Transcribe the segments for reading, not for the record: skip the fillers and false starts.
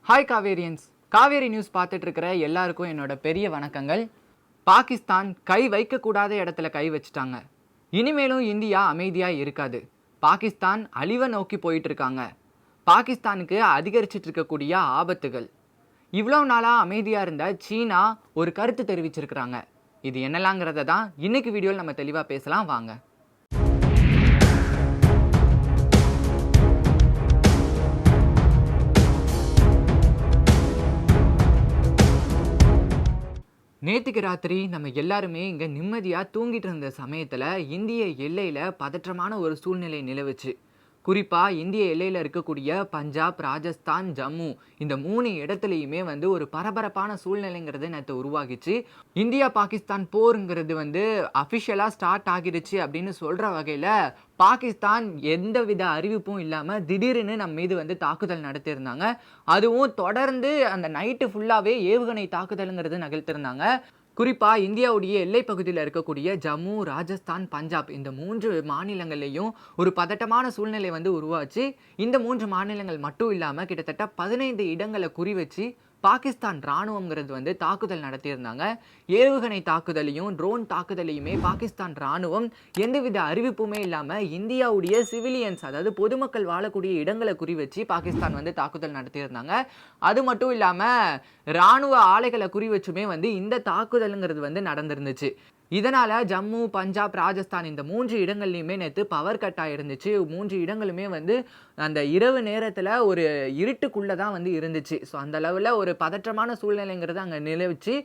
Hi Kaverians, Kaveri news பார்த்துட்டு இருக்கிற எல்லாருக்கும் என்னோட பெரிய வணக்கங்கள். பாகிஸ்தான் கை வைக்கக்கூடாத இடத்துல கை வச்சுட்டாங்க. இனிமேலும் இந்தியா அமைதியாக இருக்காது. பாகிஸ்தான் அழிவை நோக்கி போயிட்டு இருக்காங்க. பாகிஸ்தானுக்கு அதிகரிச்சிட்டு இருக்கக்கூடிய ஆபத்துகள். இவ்வளோ நாளாக அமைதியாக இருந்த சீனா ஒரு கருத்து தெரிவிச்சிருக்கிறாங்க. இது என்னலாங்கிறத தான் இன்னைக்கு வீடியோவில் நம்ம தெளிவாக பேசலாம் வாங்க. நேற்றுக்கு ராத்திரி நம்ம எல்லாருமே இங்கே நிம்மதியாக தூங்கிட்டு இருந்த சமயத்தில் இந்திய எல்லையில் பதற்றமான ஒரு சூழ்நிலை நிலவுச்சு. குறிப்பாக இந்திய எல்லையில் இருக்கக்கூடிய பஞ்சாப், ராஜஸ்தான், ஜம்மு இந்த 3 இடத்துலையுமே ஒரு பரபரப்பான சூழ்நிலைங்கிறது நேற்று உருவாகிச்சு. இந்தியா பாகிஸ்தான் போருங்கிறது அஃபிஷியலாக ஸ்டார்ட் ஆகிடுச்சு அப்படின்னு சொல்கிற வகையில் பாகிஸ்தான் எந்தவித அறிவிப்பும் இல்லாமல் திடீர்னு நம்ம மீது தாக்குதல் நடத்தியிருந்தாங்க. அதுவும் தொடர்ந்து அந்த நைட்டு ஃபுல்லாகவே ஏவுகணை தாக்குதலுங்கிறது நிகழ்த்திருந்தாங்க. குறிப்பாக இந்தியாவுடைய எல்லை பகுதியில் இருக்கக்கூடிய ஜம்மு, ராஜஸ்தான், பஞ்சாப் இந்த 3 மாநிலங்கள்லையும் ஒரு பதட்டமான சூழ்நிலை உருவாச்சு. இந்த 3 மாநிலங்கள் மட்டும் இல்லாமல் கிட்டத்தட்ட 15 இடங்களை குறி வச்சு பாகிஸ்தான் இராணுவங்கிறது தாக்குதல் நடத்தியிருந்தாங்க. ஏவுகணை தாக்குதலையும் ட்ரோன் தாக்குதலையுமே பாகிஸ்தான் இராணுவம் எந்தவித அறிவிப்புமே இல்லாமல் இந்தியாவுடைய சிவிலியன்ஸ், அதாவது பொதுமக்கள் வாழக்கூடிய இடங்களை குறி வச்சு பாகிஸ்தான் தாக்குதல் நடத்தியிருந்தாங்க. அது மட்டும் இல்லாமல் இராணுவ ஆலைகளை குறி வச்சுமே இந்த தாக்குதலுங்கிறது நடந்திருந்துச்சு. இதனால் ஜம்மு, பஞ்சாப், ராஜஸ்தான் இந்த 3 இடங்கள்லையுமே நேற்று பவர் கட் ஆகிருந்துச்சு. 3 இடங்களுமே அந்த இரவு நேரத்தில் ஒரு இருட்டுக்குள்ளே தான் இருந்துச்சு. ஸோ அந்த அளவில் ஒரு பதற்றமான சூழ்நிலைங்கிறது அங்கே நிலவுச்சு.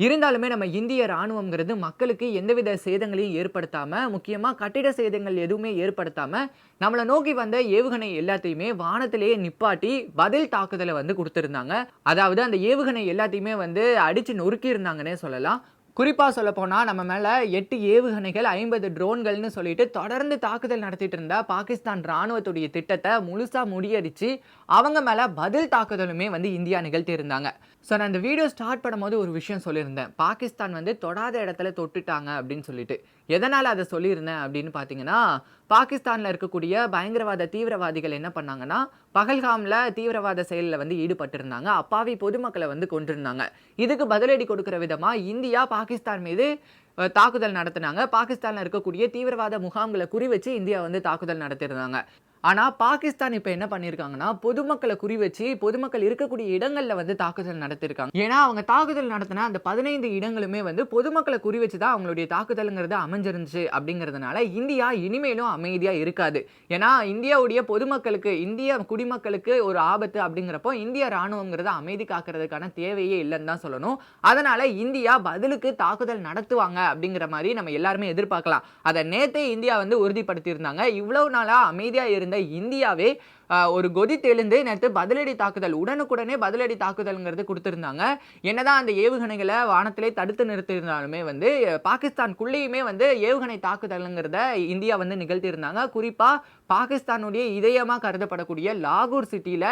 இருந்தாலுமே நம்ம இந்திய இராணுவங்கிறது மக்களுக்கு எந்தவித சேதங்களையும் ஏற்படுத்தாமல், முக்கியமாக கட்டிட சேதங்கள் எதுவுமே ஏற்படுத்தாமல் நம்மளை நோக்கி வந்த ஏவுகணை எல்லாத்தையுமே வானத்திலேயே நிப்பாட்டி பதில் தாக்குதலை கொடுத்துருந்தாங்க. அதாவது அந்த ஏவுகணை எல்லாத்தையுமே அடித்து நொறுக்கியிருந்தாங்கன்னே சொல்லலாம். குறிப்பாக சொல்லப்போனால் நம்ம மேலே 8 ஏவுகணைகள், 50 ட்ரோன்கள்னு சொல்லிட்டு தொடர்ந்து தாக்குதல் நடத்திட்டு இருந்த பாகிஸ்தான் இராணுவத்துடைய திட்டத்தை முழுசாக முறியடிச்சு அவங்க மேலே பதில் தாக்குதலுமே இந்தியா நிகழ்த்தியிருந்தாங்க. ஸோ நான் இந்த வீடியோ ஸ்டார்ட் பண்ணும்போது ஒரு விஷயம் சொல்லியிருந்தேன். பாகிஸ்தான் தொடாத இடத்துல தொட்டுட்டாங்க அப்படின்னு சொல்லிட்டு. எதனால் அதை சொல்லியிருந்தேன் அப்படின்னு பார்த்தீங்கன்னா, பாகிஸ்தானில் இருக்கக்கூடிய பயங்கரவாத தீவிரவாதிகள் என்ன பண்ணாங்கன்னா, பகல்காமில் தீவிரவாத செயலில் ஈடுபட்டிருந்தாங்க. அப்பாவி பொதுமக்களை கொண்டிருந்தாங்க. இதுக்கு பதிலடி கொடுக்குற விதமாக இந்தியா பாகிஸ்தான் மீது தாக்குதல் நடத்தினாங்க. பாகிஸ்தானில் இருக்கக்கூடிய தீவிரவாத முகாம்களை குறி வச்சு இந்தியா தாக்குதல் நடத்தியிருந்தாங்க. ஆனால் பாகிஸ்தான் இப்போ என்ன பண்ணியிருக்காங்கன்னா, பொதுமக்களை குறி வச்சு பொதுமக்கள் இருக்கக்கூடிய இடங்களில் தாக்குதல் நடத்தியிருக்காங்க. ஏன்னா அவங்க தாக்குதல் நடத்தின அந்த 15 இடங்களுமே பொதுமக்களை குறி வச்சு தான் அவங்களுடைய தாக்குதலுங்கிறது அமைஞ்சிருந்துச்சு. அப்படிங்கிறதுனால இந்தியா இனிமேலும் அமைதியாக இருக்காது. ஏன்னா இந்தியாவுடைய பொதுமக்களுக்கு, இந்திய குடிமக்களுக்கு ஒரு ஆபத்து அப்படிங்கிறப்போ இந்திய இராணுவங்கிறது அமைதி காக்கிறதுக்கான தேவையே இல்லைன்னு தான் சொல்லணும். அதனால் இந்தியா பதிலுக்கு தாக்குதல் நடத்துவாங்க அப்படிங்கிற மாதிரி நம்ம எல்லாருமே எதிர்பார்க்கலாம். அதை நேற்றே இந்தியா உறுதிப்படுத்தியிருந்தாங்க. இவ்வளவு நாளாக அமைதியாக இருந்த இந்தியாவே ஒரு கொதி தெளிந்து நேற்று பதிலடி தாக்குதல், உடனுக்குடனே பதிலடி தாக்குதல்ங்கிறது கொடுத்துருந்தாங்க. என்னதான் அந்த ஏவுகணைகளை வானத்திலே தடுத்து நிறுத்தியிருந்தாலுமே பாகிஸ்தானுக்குள்ளேயுமே ஏவுகணை தாக்குதலுங்கிறத இந்தியா நிகழ்த்தியிருந்தாங்க. குறிப்பாக பாகிஸ்தானுடைய இதயமாக கருதப்படக்கூடிய லாகூர் சிட்டியில்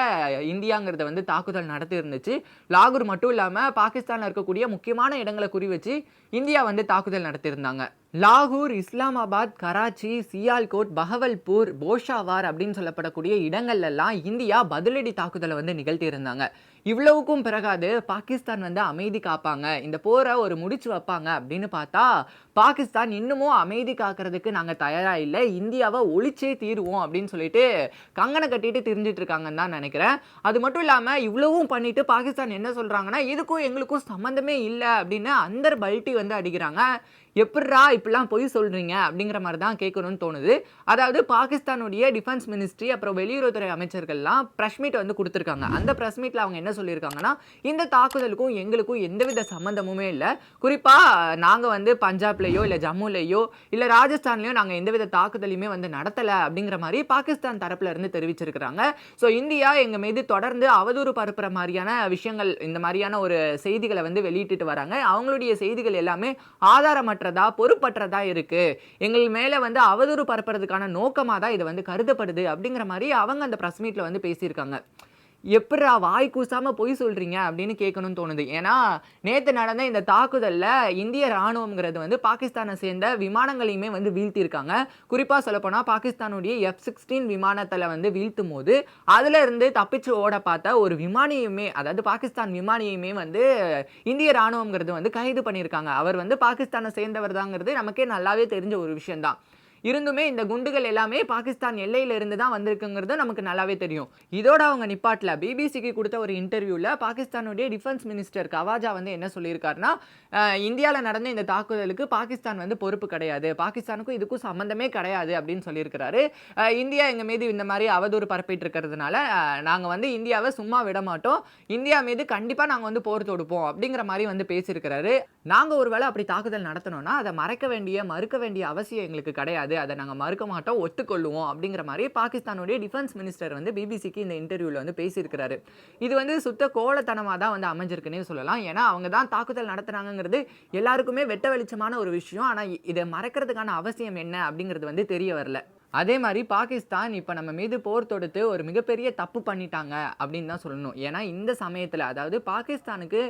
இந்தியாங்கிறத தாக்குதல் நடத்தி இருந்துச்சு. லாகூர் மட்டும் இல்லாமல் பாகிஸ்தானில் இருக்கக்கூடிய முக்கியமான இடங்களை குறி வச்சு இந்தியா தாக்குதல் நடத்தியிருந்தாங்க. லாகூர், இஸ்லாமாபாத், கராச்சி, சியால்கோட், பஹவல்பூர், போஷாவார் அப்படின்னு சொல்லப்படக்கூடிய இடங்கள்லாம் இந்தியா பதிலடி தாக்குதலை நிகழ்த்தியிருந்தாங்க. இவ்வளவுக்கும் பிறகாது பாகிஸ்தான் அமைதி காப்பாங்க, இந்த போரை ஒரு முடிச்சு வைப்பாங்க அப்படின்னு பார்த்தா பாகிஸ்தான் இன்னமும் அமைதி காக்கிறதுக்கு நாங்கள் தயாராக இல்லை, இந்தியாவை ஒழிச்சே தீருவோம் அப்படின்னு சொல்லிட்டு கங்கனை கட்டிட்டு திரிஞ்சிட்டு இருக்காங்கன்னு தான் நினைக்கிறேன். அது மட்டும் இல்லாமல் இவ்வளவும் பண்ணிட்டு பாகிஸ்தான் என்ன சொல்கிறாங்கன்னா, இதுக்கும் எங்களுக்கும் சம்மந்தமே இல்லை அப்படின்னு அந்தர் பல்ட்டி அடிக்கிறாங்க. எப்படிரா இப்படிலாம் பொய் சொல்கிறீங்க அப்படிங்கிற மாதிரி தான் கேட்கணும்னு தோணுது. அதாவது பாகிஸ்தானுடைய டிஃபென்ஸ் மினிஸ்ட்ரி அப்புறம் வெளியுறவுத்துறை அமைச்சர்கள்லாம் ப்ரெஸ் மீட் கொடுத்துருக்காங்க. அந்த ப்ரெஸ் மீட்டில் அவங்க என்ன சொல்லியிருக்காங்கன்னா, இந்த தாக்குதலுக்கும் எங்களுக்கும் எந்தவித சம்மந்தமுமே இல்லை. குறிப்பாக நாங்கள் பஞ்சாப்லேயோ இல்லை ஜம்முலேயோ இல்லை ராஜஸ்தான்லேயோ நாங்கள் எந்தவித தாக்குதலையுமே நடத்தலை அப்படிங்கிற மாதிரி பாகிஸ்தான் தரப்புல இருந்து தெரிவிச்சிருக்கிறாங்க. ஸோ இந்தியா எங்கள் மீது தொடர்ந்து அவதூறு பரப்புற மாதிரியான விஷயங்கள், இந்த மாதிரியான ஒரு செய்திகளை வெளியிட்டு வராங்க. அவங்களுடைய செய்திகள் எல்லாமே ஆதாரமற்ற பொறுப்பற்றதா இருக்கு, எங்கள் மேல அவதூறு பரப்புறதுக்கான நோக்கமா தான் இது கருதப்படுது அப்படிங்கிற மாதிரி அவங்க அந்த பிரஸ் மீட்ல பேசியிருக்காங்க. எப்புட்றா வாய் கூசாம பொய் சொல்றீங்க அப்படின்னு கேட்கணும்னு தோணுது. ஏன்னா, நேத்து நடந்த இந்த தாக்குதல்ல இந்திய ராணுவம்ங்கிறது வந்து பாகிஸ்தானை சேர்ந்த விமானங்களையுமே வந்து வீழ்த்தியிருக்காங்க. குறிப்பா சொல்லப்போனா பாகிஸ்தானுடைய F-16 விமானத்தில வந்து வீழ்த்தும்போது, அதுல இருந்து தப்பிச்சு ஓட பார்த்த ஒரு விமானியுமே, அதாவது பாகிஸ்தான் விமானியுமே வந்து இந்திய ராணுவம்ங்கிறது வந்து கைது பண்ணியிருக்காங்க. அவர் வந்து பாகிஸ்தானை சேர்ந்தவர் தாங்கிறது நமக்கே நல்லாவே தெரிஞ்ச ஒரு விஷயம் தான். இருந்துமே இந்த குண்டுகள் எல்லாமே பாகிஸ்தான் எல்லையில இருந்து தான் வந்திருக்குங்கிறது நமக்கு நல்லாவே தெரியும். இதோட அவங்க நிப்பாட்டல. பிபிசிக்கு குடுத்த ஒரு இன்டர்வியூல பாகிஸ்தானுடைய டிஃபென்ஸ் மினிஸ்டர் கவாஜா வந்து என்ன சொல்லியிருக்காருன்னா, இந்தியால நடந்த இந்த தாக்குதலுக்கு பாகிஸ்தான் வந்து பொறுப்பு கிடையாது. பாகிஸ்தானுக்கும் இதுக்கும் சம்மந்தமே கிடையாது அப்படின்னு சொல்லியிருக்கிறாரு. இந்தியா எங்க மீது இந்த மாரி அவதூறு பரப்பிட்டு இருக்கிறதுனால, நாங்க வந்து இந்தியாவ சும்மா விடமாட்டோம். இந்தியா மீது கண்டிப்பா நாங்க வந்து போர் தொடுப்போம் அப்படிங்கிற மாரி வந்து பேசியிருக்கிறாரு. நாங்க ஒருவேள அப்படி தாக்குதல் நடத்தணும்னா, அத மறுக்க வேண்டிய அவசியம் எங்களுக்கு கிடையாது. அதை நாங்க மறுக்க மாட்டோம், ஒத்துக்கொள்ளுவோம் அப்படிங்கிற மாதிரி பாகிஸ்தானுடைய டிஃபென்ஸ் மினிஸ்டர் வந்து பிபிசிக்கு இந்த இன்டர்வியூல வந்து பேசியிருக்கிறாரு. இது வந்து சுத்த கோலத்தனமா தான் வந்து அமைஞ்சிருக்குன்னே சொல்லலாம். ஏன்னா அவங்க தான் தாக்குதல் நடத்துனாங்கிறது எல்லாருக்குமே வெட்ட வெளிச்சமான ஒரு விஷயம். ஆனா இதை மறைக்கிறதுக்கான அவசியம் என்ன அப்படிங்கிறது வந்து தெரிய வரல. அதே மாரி பாகிஸ்தான் இப்ப நம்ம மீது போர் தொடுத்து ஒரு மிகப்பெரிய தப்பு பண்ணிட்டாங்க அப்படின்னு தான் சொல்லணும். ஏன்னா இந்த சமயத்துல அதாவது பாகிஸ்தானுக்கு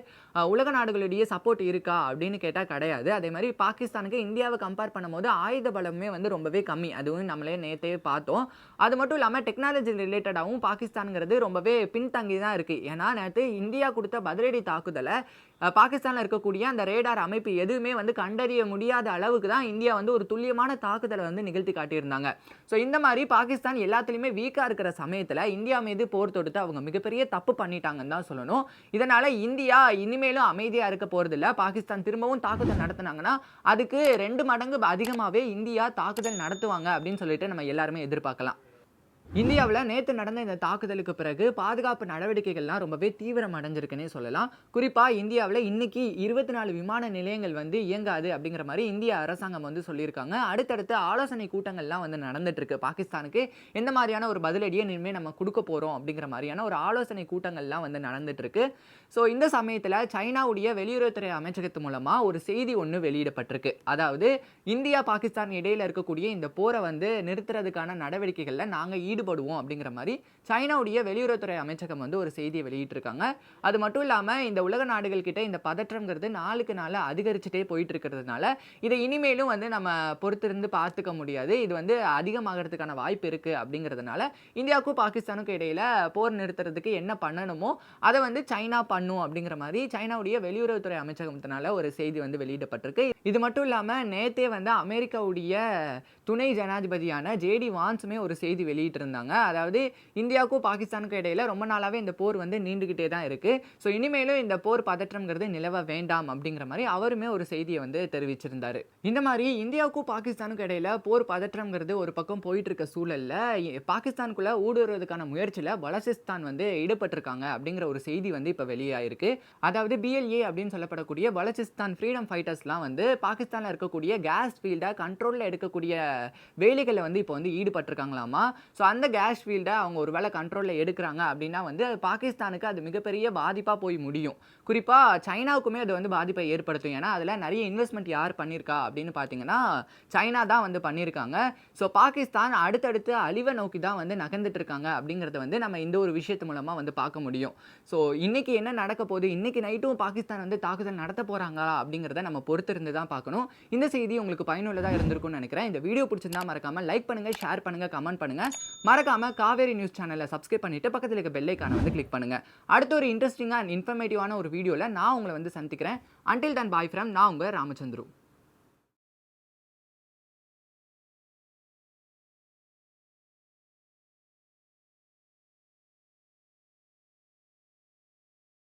உலக நாடுகளுடைய சப்போர்ட் இருக்கா அப்படின்னு கேட்டா கிடையாது. அதே மாரி பாகிஸ்தானுக்கு இந்தியாவ கம்பேர் பண்ணும்போது ஆயுத பலமே வந்து ரொம்பவே கம்மி. அதுவும் நம்மளே நேத்தே பார்த்தோம். அது மட்டும் இல்லாம டெக்னாலஜி ரிலேட்டடாவும் பாகிஸ்தான்ங்கிறது ரொம்பவே பின்தங்கி தான் இருக்கு. ஏன்னா நேத்து இந்தியா குடுத்த பதிலடி தாக்குதல பாகிஸ்தான்ல இருக்கக்கூடிய அந்த ரேடார் அமைப்பு எதுவுமே வந்து கண்டறிய முடியாத அளவுக்கு தான் இந்தியா வந்து ஒரு துல்லியமான தாக்குதலை வந்து நிகழ்த்தி காட்டியிருந்தாங்க. ஸோ இந்த மாதிரி பாகிஸ்தான் எல்லாத்துலேயுமே வீக்காக இருக்கிற சமயத்தில் இந்தியா மீது போர் தொடுத்து அவங்க மிகப்பெரிய தப்பு பண்ணிட்டாங்கன்னு தான் சொல்லணும். இதனால இந்தியா இனிமேலும் அமைதியாக இருக்க போறதில்ல. பாகிஸ்தான் திரும்பவும் தாக்குதல் நடத்தினாங்கன்னா அதுக்கு 2 மடங்கு அதிகமாகவே இந்தியா தாக்குதல் நடத்துவாங்க அப்படின்னு சொல்லிட்டு நம்ம எல்லாருமே எதிர்பார்க்கலாம். இந்தியாவுல நேத்து நடந்த இந்த தாக்குதலுக்கு பிறகு பாதுகாப்பு நடவடிக்கைகள்லாம் ரொம்பவே தீவிரம் அடைஞ்சிருக்குன்னே சொல்லலாம். குறிப்பா இந்தியாவுல இன்னைக்கு 24 விமான நிலையங்கள் வந்து இயங்காது அப்படிங்கிற மாரி இந்திய அரசாங்கம் வந்து சொல்லியிருக்காங்க. அடுத்தடுத்த ஆலோசனை கூட்டங்கள்லாம் வந்து நடந்துட்டு இருக்கு. பாகிஸ்தானுக்கு எந்த மாதிரியான ஒரு பதிலடியை இனிமே நம்ம குடுக்க போறோம் அப்படிங்கிற மாரியான ஒரு ஆலோசனை கூட்டங்கள்லாம் வந்து நடந்துட்டு இருக்கு. ஸோ இந்த சமயத்துல சைனாவுடைய வெளியுறவுத்துறை அமைச்சகத்து மூலமா ஒரு செய்தி ஒண்ணு வெளியிடப்பட்டிருக்கு. அதாவது இந்தியா, பாகிஸ்தான் இடையில இருக்கக்கூடிய இந்த போரை வந்து நிறுத்துறதுக்கான நடவடிக்கைகள்ல நாங்க ஈடுபடுவோம் அப்படிங்கிற மாதிரி சைனாவுடைய வெளியுறவுத்துறை அமைச்சகம் வந்து ஒரு செய்தியை வெளியிட்டிருக்காங்க. அது மட்டும் இல்லாம இந்த உலக நாடுகள் கிட்ட இந்த பதற்றம்ங்கிறது நாளுக்கு நாள் அதிகரிச்சுட்டே போயிட்டு இருக்கிறதுனால இதை இனிமேலும் வந்து நம்ம பொறுத்திருந்து பார்த்துக்க முடியாது. இது வந்து அதிகமாகிறதுக்கான வாய்ப்பு இருக்கு அப்படிங்கிறதுனால இந்தியாவுக்கும் பாகிஸ்தானுக்கும் இடையில போர் நிறுத்துறதுக்கு என்ன பண்ணணுமோ அதை வந்து சைனா பண்ணும் அப்படிங்கிற மாதிரி சைனாவுடைய வெளியுறவுத்துறை அமைச்சகத்தினால ஒரு செய்தி வந்து வெளியிடப்பட்டிருக்கு. இது மட்டும் இல்லாம நேத்தே வந்து அமெரிக்காவுடைய துணை ஜனாதிபதியான ஜேடி வான்ஸுமே ஒரு செய்தி வெளியிட்டிருந்தாங்க. அதாவது இந்தியாவுக்கும் பாகிஸ்தானுக்கும் இடையில ரொம்ப நாளாவே இந்த போர் வந்து நீண்டுகிட்டே தான் இருக்கு. ஸோ இனிமேலும் இந்த போர் பதற்றம்ங்கிறது நிலவ வேண்டாம் அப்படிங்கிற மாதிரி அவருமே ஒரு செய்தியை வந்து தெரிவிச்சிருந்தாரு. இந்த மாதிரி இந்தியாவுக்கும் பாகிஸ்தானுக்கும் இடையில போர் பதற்றம்ங்கிறது ஒரு பக்கம் போயிட்டு இருக்க சூழல்ல பாகிஸ்தானுக்குள்ள ஊடுருவதற்கான முயற்சியில பலசிஸ்தான் வந்து ஈடுபட்டிருக்காங்க அப்படிங்கிற ஒரு செய்தி வந்து இப்ப வெளியாயிருக்கு. அதாவது BLA அப்படின்னு சொல்லப்படக்கூடிய பலசிஸ்தான் ஃப்ரீடம் ஃபைட்டர்ஸ்லாம் வந்து பாகிஸ்தான்ல இருக்கக்கூடிய கேஸ் ஃபீல்டை கண்ட்ரோல்ல எடுக்கக்கூடிய வேலைகளை வந்து இப்போ வந்து ஈடுபட்டிருக்காங்களாமா. ஸோ அந்த கேஸ் ஃபீல்டை அவங்க ஒரு வேளை கண்ட்ரோலில் எடுக்கிறாங்க அப்படின்னா வந்து பாகிஸ்தானுக்கு அது மிகப்பெரிய பாதிப்பாக போய் முடியும். குறிப்பாக சைனாவுக்குமே அது வந்து பாதிப்பை ஏற்படுத்தும். ஏன்னா அதில் நிறைய இன்வெஸ்ட்மெண்ட் யார் பண்ணியிருக்கா அப்படின்னு பார்த்தீங்கன்னா சைனா தான் வந்து பண்ணியிருக்காங்க. ஸோ பாகிஸ்தான் அடுத்தடுத்து அழிவை நோக்கி தான் வந்து நகர்ந்துட்டு இருக்காங்க அப்படிங்கிறத வந்து நம்ம இந்த ஒரு விஷயத்து மூலமாக வந்து பார்க்க முடியும். ஸோ இன்னைக்கு என்ன நடக்க போகுது, இன்னைக்கு நைட்டும் பாகிஸ்தான் வந்து தாக்குதல் நடத்த போகிறாங்களா அப்படிங்கிறத நம்ம பொறுத்திருந்து தான் பார்க்கணும். இந்த செய்தி உங்களுக்கு பயனுள்ளதாக இருந்திருக்கும்னு நினைக்கிறேன். இந்த வீடியோ பிடிச்சிருந்தா மறக்காம லைக் பண்ணுங்க, ஷேர் பண்ணுங்க, கமெண்ட் பண்ணுங்க. மறக்காம காவேரி நியூஸ் சேனலை சப்ஸ்கிரைப் பண்ணிட்டு பக்கத்தில் இருக்க பெல் ஐகானை வந்து கிளிக் பண்ணுங்க. அடுத்த ஒரு இன்ட்ரெஸ்டிங்காக அண்ட் இன்ஃபர்மேட்டிவான ஒரு வீடியோவில் நான் உங்களை வந்து சந்திக்கிறேன். Until then, bye from நான் உங்க ராமச்சந்திரு.